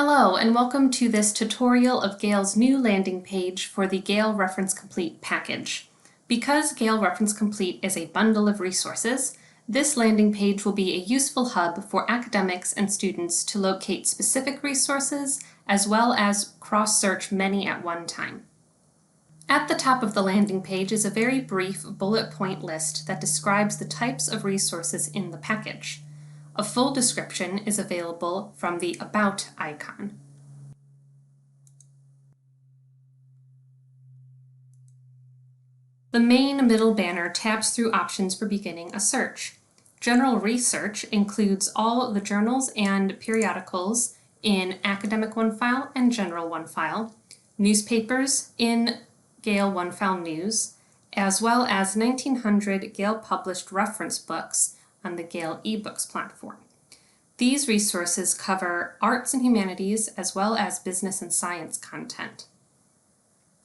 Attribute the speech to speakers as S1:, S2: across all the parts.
S1: Hello, and welcome to this tutorial of Gale's new landing page for the Gale Reference Complete package. Because Gale Reference Complete is a bundle of resources, this landing page will be a useful hub for academics and students to locate specific resources as well as cross-search many at one time. At the top of the landing page is a very brief bullet point list that describes the types of resources in the package. A full description is available from the About icon. The main middle banner tabs through options for beginning a search. General research includes all the journals and periodicals in Academic OneFile and General OneFile, newspapers in Gale OneFile News, as well as 1900 Gale published reference books on the Gale eBooks platform. These resources cover arts and humanities as well as business and science content.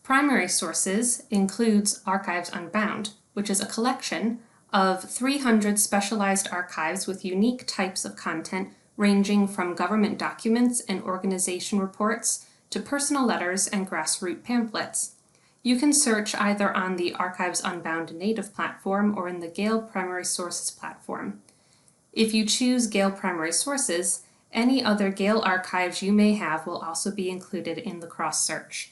S1: Primary sources includes Archives Unbound, which is a collection of 300 specialized archives with unique types of content ranging from government documents and organization reports to personal letters and grassroots pamphlets. You can search either on the Archives Unbound native platform or in the Gale Primary Sources platform. If you choose Gale Primary Sources, any other Gale archives you may have will also be included in the cross-search.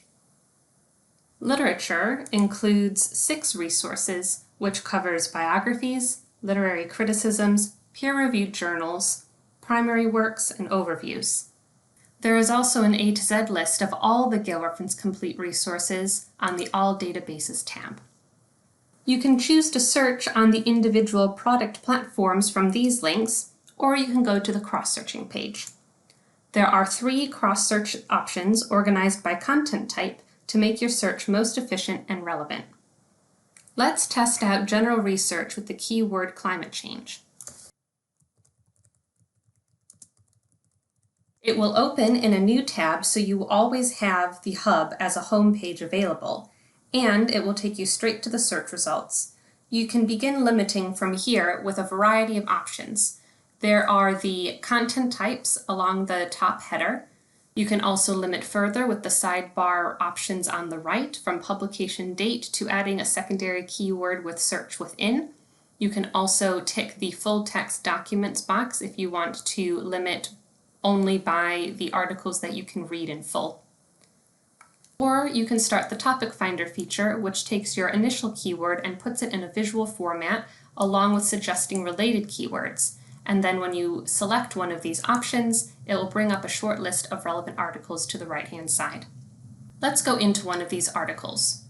S1: Literature includes 6 resources, which covers biographies, literary criticisms, peer-reviewed journals, primary works, and overviews. There is also an A to Z list of all the Gale Reference Complete resources on the All Databases tab. You can choose to search on the individual product platforms from these links, or you can go to the cross-searching page. There are 3 cross-search options organized by content type to make your search most efficient and relevant. Let's test out general research with the keyword climate change. It will open in a new tab, so you will always have the hub as a home page available, and it will take you straight to the search results. You can begin limiting from here with a variety of options. There are the content types along the top header. You can also limit further with the sidebar options on the right, from publication date to adding a secondary keyword with search within. You can also tick the full text documents box if you want to limit only by the articles that you can read in full. Or you can start the Topic Finder feature, which takes your initial keyword and puts it in a visual format along with suggesting related keywords. And then when you select one of these options, it will bring up a short list of relevant articles to the right-hand side. Let's go into one of these articles.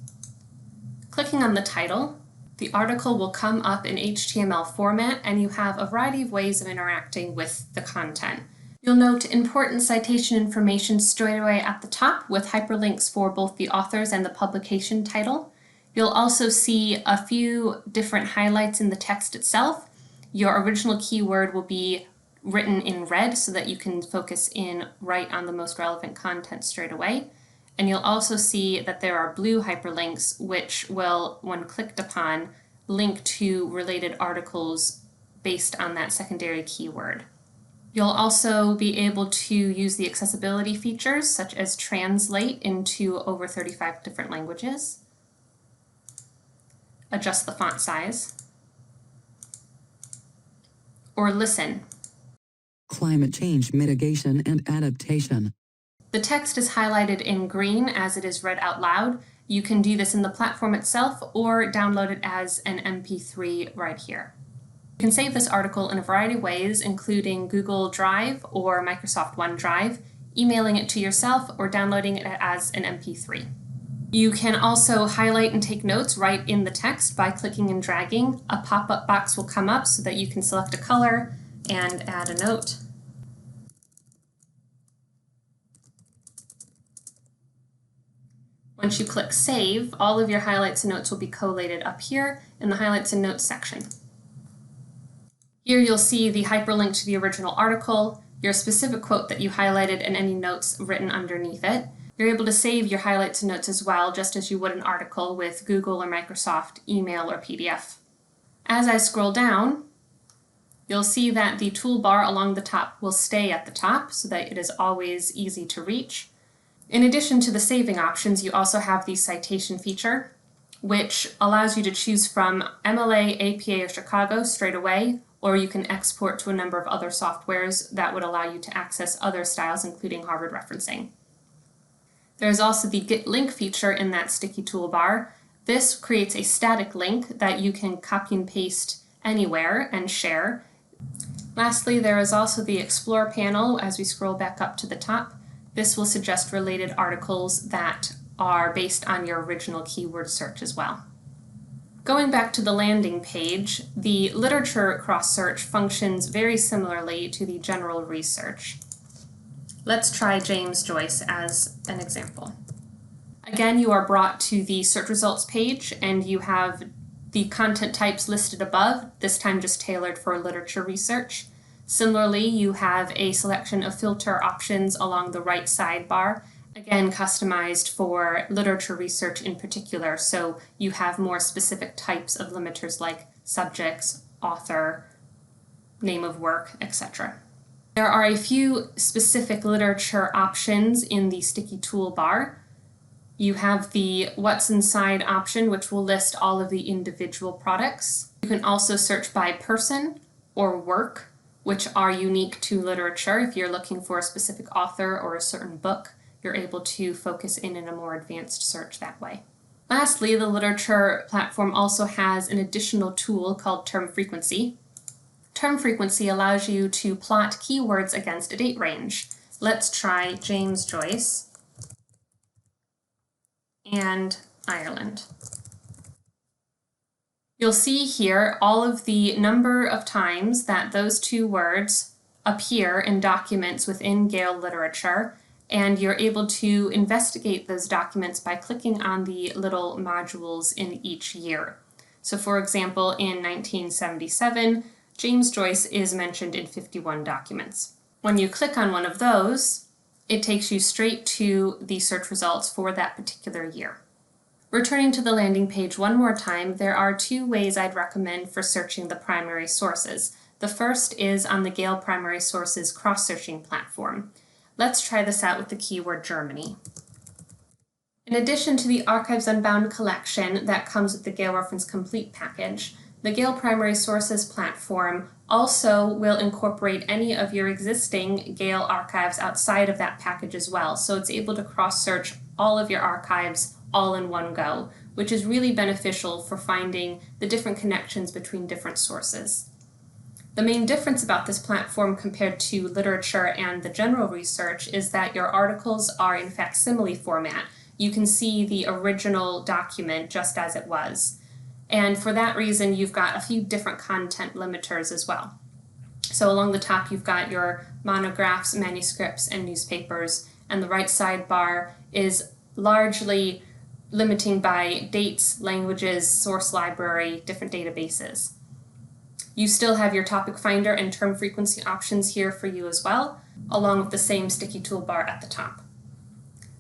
S1: Clicking on the title, the article will come up in HTML format, and you have a variety of ways of interacting with the content. You'll note important citation information straight away at the top with hyperlinks for both the authors and the publication title. You'll also see a few different highlights in the text itself. Your original keyword will be written in red so that you can focus in right on the most relevant content straight away. And you'll also see that there are blue hyperlinks which will, when clicked upon, link to related articles based on that secondary keyword. You'll also be able to use the accessibility features such as translate into over 35 different languages, adjust the font size, or listen.
S2: Climate change mitigation and adaptation.
S1: The text is highlighted in green as it is read out loud. You can do this in the platform itself or download it as an MP3 right here. You can save this article in a variety of ways, including Google Drive or Microsoft OneDrive, emailing it to yourself, or downloading it as an MP3. You can also highlight and take notes right in the text by clicking and dragging. A pop-up box will come up so that you can select a color and add a note. Once you click Save, all of your highlights and notes will be collated up here in the Highlights and Notes section. Here you'll see the hyperlink to the original article, your specific quote that you highlighted, and any notes written underneath it. You're able to save your highlights and notes as well, just as you would an article with Google or Microsoft email or PDF. As I scroll down, You'll see that the toolbar along the top will stay at the top so that it is always easy to reach. In addition to the saving options, you also have the citation feature, which allows you to choose from MLA, APA, or Chicago straight away, or you can export to a number of other softwares that would allow you to access other styles, including Harvard referencing. There is also the Get Link feature in that sticky toolbar. This creates a static link that you can copy and paste anywhere and share. Lastly, there is also the Explore panel as we scroll back up to the top. This will suggest related articles that are based on your original keyword search as well. Going back to the landing page, the literature cross-search functions very similarly to the general research. Let's try James Joyce as an example. Again, you are brought to the search results page and you have the content types listed above, this time just tailored for literature research. Similarly, you have a selection of filter options along the right sidebar, again customized for literature research in particular, so you have more specific types of limiters like subjects, author, name of work, etc. There are a few specific literature options in the sticky toolbar. You have the What's Inside option, which will list all of the individual products. You can also search by person or work, which are unique to literature. If you're looking for a specific author or a certain book, you're able to focus in a more advanced search that way. Lastly, the literature platform also has an additional tool called term frequency. Term frequency allows you to plot keywords against a date range. Let's try James Joyce and Ireland. You'll see here all of the number of times that those two words appear in documents within Gale literature, and you're able to investigate those documents by clicking on the little modules in each year. So for example, in 1977, James Joyce is mentioned in 51 documents. When you click on one of those, it takes you straight to the search results for that particular year. Returning to the landing page one more time, there are two ways I'd recommend for searching the primary sources. The first is on the Gale Primary Sources cross-searching platform. Let's try this out with the keyword Germany. In addition to the Archives Unbound collection that comes with the Gale Reference Complete package, the Gale Primary Sources platform also will incorporate any of your existing Gale archives outside of that package as well. So it's able to cross-search all of your archives all in one go, which is really beneficial for finding the different connections between different sources. The main difference about this platform compared to literature and the general research is that your articles are in facsimile format. You can see the original document just as it was. And for that reason, you've got a few different content limiters as well. So along the top, you've got your monographs, manuscripts, and newspapers, and the right sidebar is largely limiting by dates, languages, source library, different databases. You still have your topic finder and term frequency options here for you as well, along with the same sticky toolbar at the top.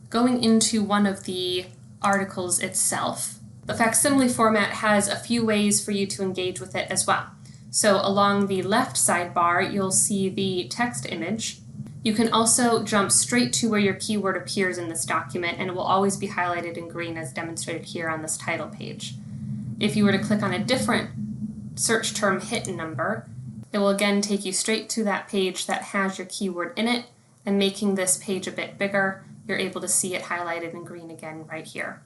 S1: Going into one of the articles itself, the facsimile format has a few ways for you to engage with it as well. So along the left sidebar, you'll see the text image. You can also jump straight to where your keyword appears in this document, and it will always be highlighted in green as demonstrated here on this title page. If you were to click on a different search term hit number, it will again take you straight to that page that has your keyword in it, and making this page a bit bigger, you're able to see it highlighted in green again right here.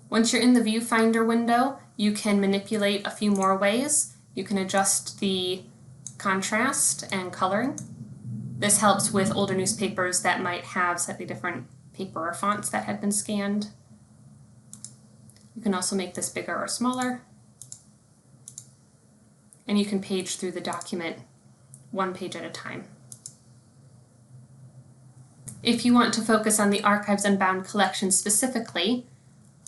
S1: Once you're in the viewfinder window, you can manipulate a few more ways. You can adjust the contrast and coloring. This helps with older newspapers that might have slightly different paper or fonts that had been scanned. You can also make this bigger or smaller. And you can page through the document one page at a time. If you want to focus on the Archives Unbound collection specifically,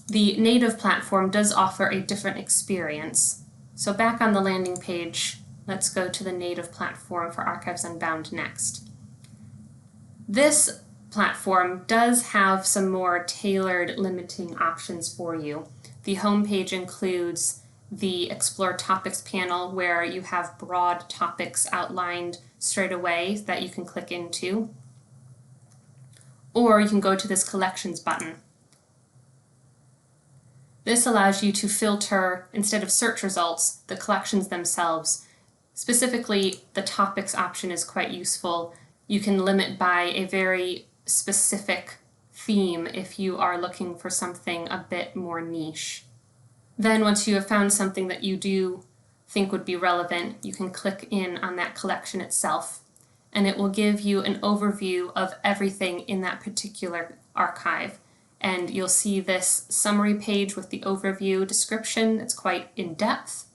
S1: the native platform does offer a different experience. So back on the landing page, let's go to the native platform for Archives Unbound next. This platform does have some more tailored limiting options for you. The home page includes the Explore Topics panel where you have broad topics outlined straight away that you can click into. Or you can go to this Collections button. This allows you to filter, instead of search results, the collections themselves. Specifically, the topics option is quite useful. You can limit by a very specific theme if you are looking for something a bit more niche. Then once you have found something that you do think would be relevant, you can click in on that collection itself, and it will give you an overview of everything in that particular archive. And you'll see this summary page with the overview description. It's quite in-depth.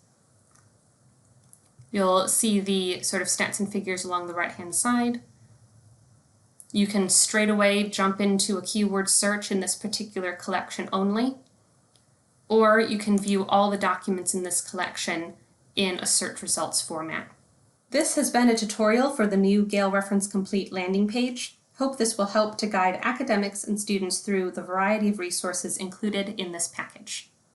S1: You'll see the sort of stats and figures along the right-hand side. You can straight away jump into a keyword search in this particular collection only, or you can view all the documents in this collection in a search results format. This has been a tutorial for the new Gale Reference Complete landing page. Hope this will help to guide academics and students through the variety of resources included in this package.